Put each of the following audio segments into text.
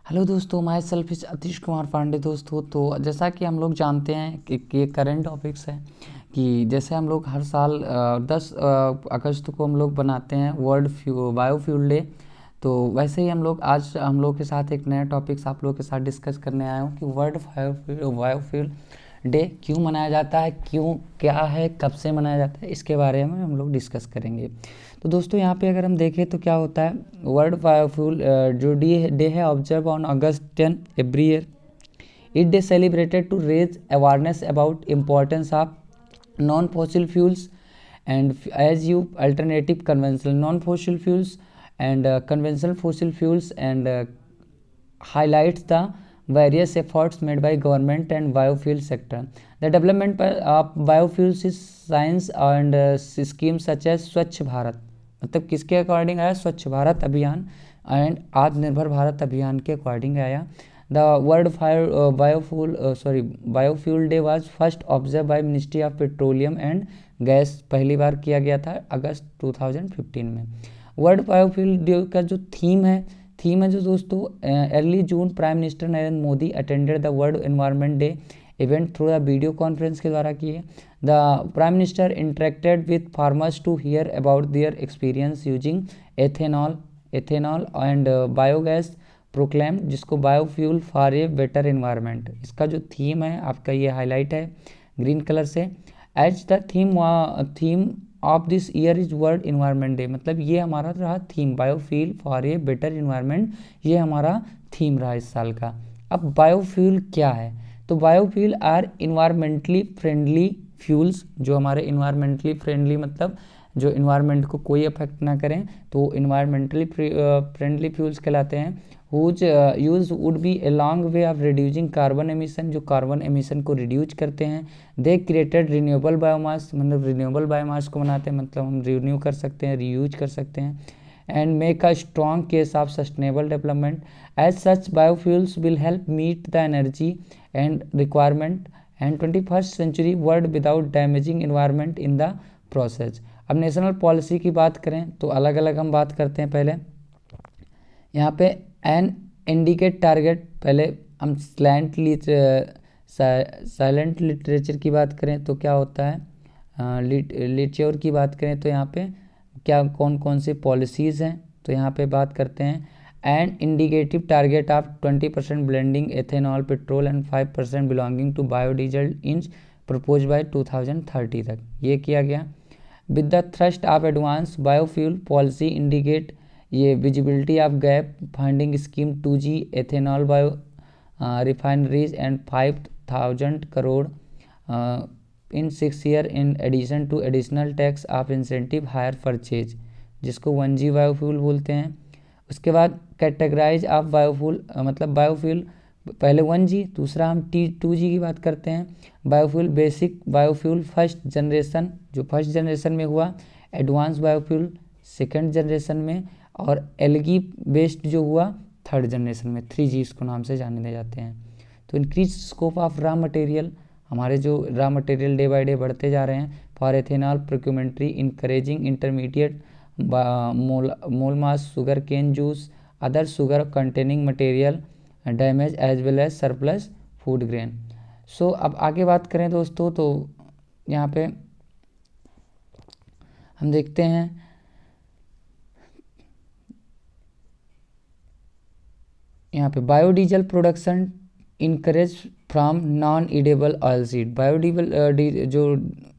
Hello दोस्तों, myself is Atish Kumar Pandey. दोस्तों, तो जैसा कि हम लोग जानते हैं कि ये करंट टॉपिक्स है कि जैसे हम लोग हर साल 10 अगस्त को हम लोग बनाते हैं वर्ल्ड बायोफ्यूल डे। तो वैसे ही हम लोग के साथ एक नया टॉपिक्स आप लोग के साथ डिस्कस करने आया हूँ कि वर्ल्ड बायोफ्यूल डे क्यों मनाया जाता है, क्यों, क्या है, कब से मनाया जाता है, इसके बारे में हम लोग डिस्कस करेंगे। तो दोस्तों, यहाँ पे अगर हम देखें तो क्या होता है, वर्ल्ड बायोफ्यूल जो डे है observe on August 10 every year. It day celebrated to raise awareness about importance of non fossil fuels and as you alternative conventional non-fossil fuels and conventional fossil fuels and highlights the various efforts made by government and biofuel sector. The development of biofuels is science and schemes such as स्वच्छ भारत, मतलब किसके according आया, स्वच्छ भारत अभियान and आत्मनिर्भर भारत अभियान के according आया। The world biofuel day was first observe by ministry of petroleum and gas, पहली बार किया गया था अगस्त 2015 में। वर्ल्ड बायोफ्यूल डे का जो थीम है जो दोस्तों, early June prime minister Narendra Modi attended the world environment day event through the video conference के द्वारा किए। The prime minister interacted with farmers to hear about their experience using ethanol and biogas proclaim, जिसको biofuel for a better environment. इसका जो theme है आपका ये highlight है ग्रीन कलर से। As the theme of this year is world environment day, मतलब ये हमारा रहा theme, biofuel for a better environment, ये हमारा थीम रहा इस साल का। अब बायोफ्यूल क्या है, तो biofuel are environmentally friendly fuels, जो हमारे इन्वायरमेंटली फ्रेंडली मतलब जो इन्वायरमेंट को कोई अफेक्ट ना करें, तो इन्वायरमेंटली फ्रेंडली फ्यूल्स कहलाते हैं। Whose use would be a long way of reducing carbon emission, जो कार्बन एमिशन को रिड्यूज करते हैं। दे क्रिएटेड रिन्यूएबल बायोमास, मतलब रिन्यूएबल बायोमास को बनाते हैं, मतलब हम रिन्यू कर सकते हैं, रीयूज कर सकते हैं। And make a strong case of sustainable development. As such biofuels will help meet the energy and requirement and 21st century world without damaging environment in the process. अब नेशनल पॉलिसी की बात करें तो अलग अलग हम बात करते हैं। पहले यहाँ पे एन इंडिकेट टारगेट, पहले हम साइलेंट लिटरेचर की बात करें तो क्या होता है, लिटरेचर की बात करें तो यहाँ पे क्या कौन कौन सी पॉलिसीज़ हैं, तो यहाँ पे बात करते हैं and indicative target of 20% blending ethanol petrol and 5% belonging to biodiesel inch proposed by 2030 तक, ये किया गया। With the thrust of advance biofuel policy indicate ये visibility of gap funding scheme 2G ethanol bio refineries and 5,000 crore in 6 year in addition to additional tax of incentive higher purchase, जिसको 1G biofuel बोलते हैं। उसके बाद categorize of biofuel, मतलब biofuel पहले 1G, दूसरा हम 2G की बात करते हैं। Biofuel basic biofuel first generation, जो फर्स्ट जनरेशन में हुआ, एडवांस बायोफ्यूल सेकंड जनरेशन में, और एल्गी बेस्ड जो हुआ थर्ड जनरेशन में, 3G इसको नाम से जाने जाते हैं। तो increase scope of raw material, हमारे जो raw material day by day बढ़ते जा रहे हैं। For ethanol procurement encouraging intermediate molasses sugar cane juice other sugar containing material damage as well as surplus food grain. So अब आगे बात करें दोस्तों, तो यहाँ पे हम देखते हैं यहाँ पे biodiesel production encourage from non edible oil seed. Biodiesel जो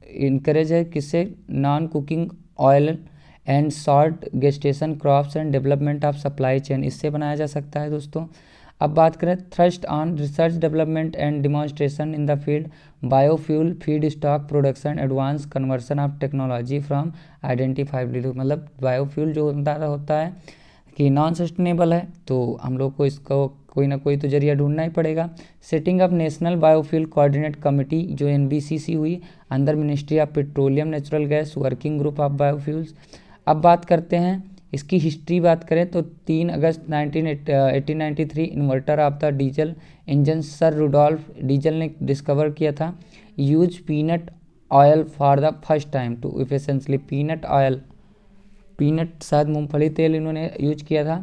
इनकरेज है किससे, non cooking oil and short gestation crops and development of supply chain, इससे बनाया जा सकता है दोस्तों। अब बात करें thrust on research development and demonstration in the field biofuel feed stock production advance conversion of technology from identifiable, मतलब बायोफ्यूल जो होता है कि नॉन सस्टेनेबल है, तो हम लोग को इसको कोई ना कोई तो जरिया ढूंढना ही पड़ेगा। Setting up national biofuel coordinate committee जो NBCC हुई under ministry of petroleum natural gas working group of biofuels. अब बात करते हैं इसकी हिस्ट्री, बात करें तो 3 अगस्त 1893 inventor of the diesel engine sir Rudolf Diesel ने डिस्कवर किया था। Use peanut oil for the first time to efficiently, peanut oil, peanut शायद मूंगफली तेल इन्होंने यूज किया था।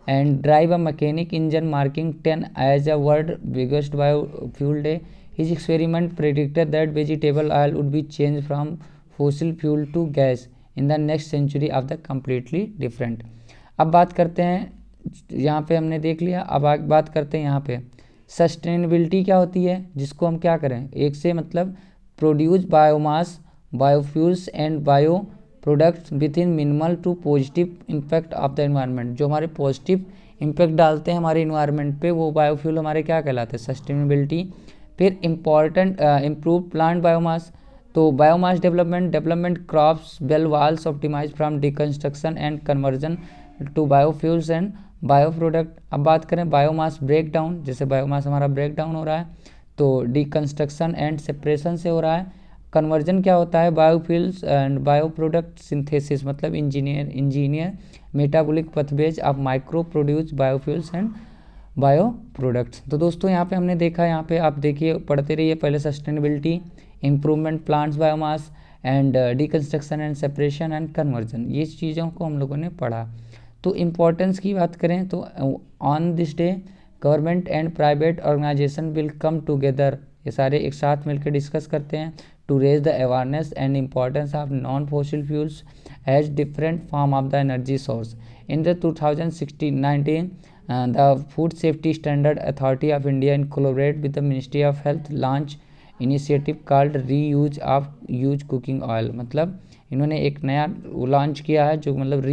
and drive a mechanic engine, marking 10 as a world biggest biofuel day. His experiment predicted that vegetable oil would be changed from fossil fuel to gas in the next century of the completely different. अब बात करते हैं, यहाँ पे हमने देख लिया, अब बात करते हैं यहाँ पे सस्टेनेबिलिटी क्या होती है, जिसको हम क्या करें, एक से मतलब produce biomass, biofuels and bio products with in minimal to positive impact of the environment. जो हमारे पॉजिटिव इम्पैक्ट डालते हैं हमारे इन्वायरमेंट पे, वो बायोफ्यूल हमारे क्या कहलाते हैं, सस्टेनेबिलिटी। फिर इम्पॉर्टेंट इम्प्रूव प्लांट बायोमास, तो biomass development crops cell walls optimize from deconstruction and conversion to biofuels and bio product. अब बात करें बायोमास ब्रेक डाउन, जैसे बायोमास हमारा ब्रेक डाउन हो रहा है तो डिकंस्ट्रक्शन एंड सेपरेशन से हो रहा है। कन्वर्जन क्या होता है, biofuels and bio product synthesis, मतलब engineer metabolic pathways of micro produce biofuels and bio products. तो दोस्तों यहाँ पे हमने देखा, यहाँ पे आप देखिए पढ़ते रहिए, पहले sustainability, improvement plants biomass and deconstruction and separation and conversion, ये चीज़ों को हम लोगों ने पढ़ा। तो इम्पोर्टेंस की बात करें तो on this day government and private organization will come together, ये सारे एक साथ मिलकर डिस्कस करते हैं to raise the awareness and importance of non fossil fuels as different form of the energy source. In the 2019 the food safety standard authority of India in collaborate with the ministry of health launch initiative called reuse of use cooking oil, मतलब इन्होंने एक नया launch किया है जो मतलब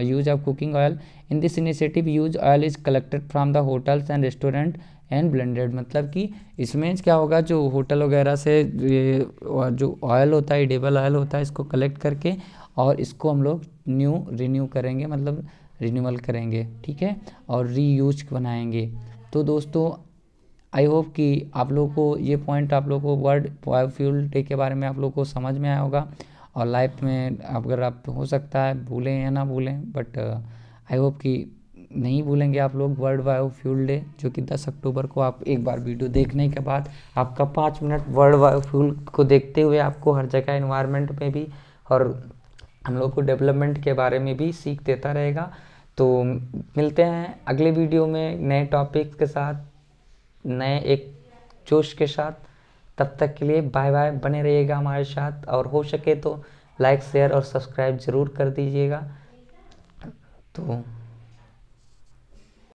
use of cooking oil. In this initiative use oil is collected from the hotels and restaurant and blended, मतलब कि इसमें क्या होगा, जो होटल वगैरह से ये जो ऑयल होता है, एडिबल ऑयल होता है, इसको कलेक्ट करके और इसको हम लोग रिन्यू करेंगे, मतलब रिन्यूअल करेंगे, ठीक है, और रीयूज बनाएंगे। तो दोस्तों आई होप कि आप लोगों को ये पॉइंट, आप लोगों को वर्ल्ड बायोफ्यूल डे के बारे में आप लोगों को समझ में आया होगा, और लाइफ में अगर आप हो सकता है भूलें या ना भूलें, बट आई होप कि नहीं भूलेंगे आप लोग वर्ल्ड बायोफ्यूल डे, जो कि 10 अक्टूबर को आप एक बार वीडियो देखने के बाद आपका 5 मिनट वर्ल्ड बायोफ्यूल को देखते हुए आपको हर जगह एनवायरनमेंट में भी और हम लोग को डेवलपमेंट के बारे में भी सीख देता रहेगा। तो मिलते हैं अगले वीडियो में नए टॉपिक के साथ, नए एक जोश के साथ। तब तक के लिए बाय बाय, बने रहिएगा हमारे साथ, और हो सके तो लाइक शेयर और सब्सक्राइब ज़रूर कर दीजिएगा। तो